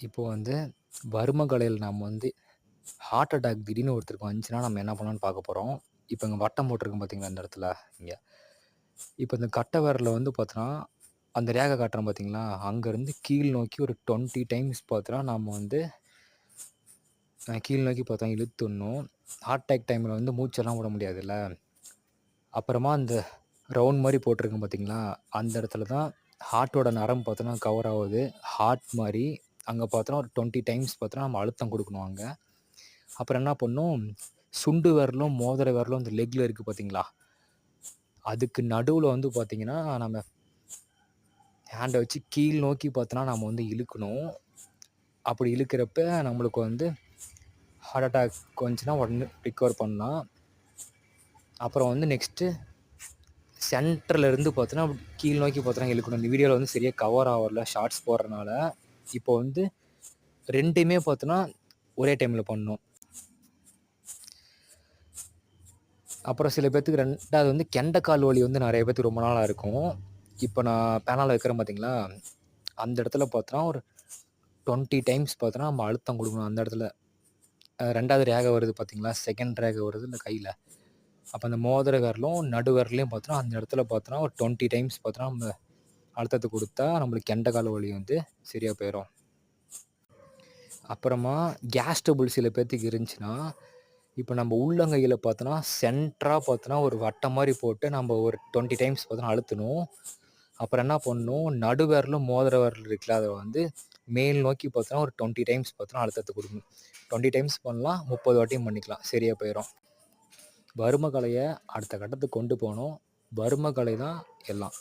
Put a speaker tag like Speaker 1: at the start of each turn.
Speaker 1: இப்போ வந்து வரும கலையில நம்ம வந்து ஹார்ட் அட்டாக் திடீர்னு ஒருத்தருக்கு வந்துச்சுன்னா, நம்ம என்ன பண்ணலான்னு பார்க்க போறோம். இப்ப இங்க வட்டம் போட்டிருக்கேன் பார்த்தீங்களா, இந்த இடத்துல இங்க. இப்ப இந்த கட்டை விரல்ல வந்து பார்த்தோன்னா, அந்த ரேகை காட்டுறேன் பார்த்தீங்களா, அங்கருந்து கீழ் நோக்கி ஒரு 20 டைம்ஸ் பார்த்தோன்னா, நம்ம வந்து கீழ் நோக்கி பார்த்தா இழுத்துடணும். ஹார்ட் அட்டாக் டைம்ல வந்து மூச்செல்லாம் விட முடியாதுல்ல. அப்புறமா அந்த ரவுண்ட் மாரி போட்டிருக்கேன் பார்த்தீங்களா, அந்த இடத்துல தான் ஹார்ட்டோட நரம்பு பார்த்தோன்னா கவர் ஆவுது. ஹார்ட் மாரி அங்க பார்த்தோன்னா ஒரு 20 டைம்ஸ் பார்த்தோன்னா, நம்ம அழுத்தம் குடுக்கணும் அங்க. அப்புறம் என்ன பண்ணணும், சுண்டு விரலும், மோதிர விரலும் இந்த லெக்ல இருக்கு பார்த்தீங்களா, அதுக்கு நடுவுல வந்து பார்த்தீங்கன்னா, நம்ம ஹேண்ட வச்சு கீழ் நோக்கி பார்த்தோன்னா, நம்ம வந்து இழுக்கணும். அப்படி இழுக்கிறப்ப நம்மளுக்கு வந்து ஹார்ட் அட்டாக் வந்துச்சுன்னா உடனே ரிகவர் பண்ணலாம். அப்புறம் வந்து நெக்ஸ்ட்டு சென்டர்ல இருந்து பார்த்தோன்னா, கீழ் நோக்கி பார்த்தோன்னா இழுக்கணும். இந்த வீடியோல வந்து சரியா கவர் ஆவல ஷார்ட்ஸ் போடுறனால. இப்போ வந்து 2மே பார்த்தோன்னா, ஒரே டைம்ல பண்ணணும். அப்புறம் சில பேத்துக்கு 2வது வந்து கெண்டைக்கால் வலி வந்து நெறைய பேத்துக்கு ரொம்ப நாளா இருக்கும். இப்ப நான் பேனால வைக்கிறேன் பார்த்தீங்களா, அந்த இடத்துல பார்த்தோன்னா, ஒரு 20 டைம்ஸ் பார்த்தோன்னா, நம்ம அழுத்தம் குடுக்கணும் அந்த இடத்துல. 2வது ரேகை வருது பார்த்தீங்களா, 2ண்ட் ரேகை வருது இந்த கையில. அப்ப அந்த மோதிர விரலும், நடு விரல்லயும் பார்த்தோன்னா, அந்த இடத்துல பார்த்தோன்னா, ஒரு 20 டைம்ஸ் பார்த்தோன்னா, நம்ம அழுத்தத்த குடுத்தா, நம்மளுக்கு கெண்டைக்கால் வலி வந்து சரியா போயிரும். அப்புறமா கேஸ் ட்ரபிள் சில பேத்துக்கு இருந்துச்சுன்னா, இப்ப நம்ம உள்ளங்கையில பார்த்தோன்னா, சென்டரா பார்த்தோன்னா, ஒரு வட்டம் மாரி போட்டு நம்ம ஒரு 20 டைம்ஸ் பார்த்தோன்னா அழுத்தணும். அப்புறம் என்ன பண்ணணும், நடு விரலும், மோதிர விரல் இருக்குல்ல, அத வந்து மேல் நோக்கி பார்த்தோன்னா, ஒரு 20 டைம்ஸ் பார்த்தோன்னா அழுத்தத்த குடுக்கணும். 20 டைம்ஸ் பண்ணலாம், 30 வாட்டியும் பண்ணிக்கலாம். சரியா போயிரும். வரும கலைய அடுத்த கட்டத்துக்கு கொண்டு போணும். வரும கலை தான் எல்லாம்.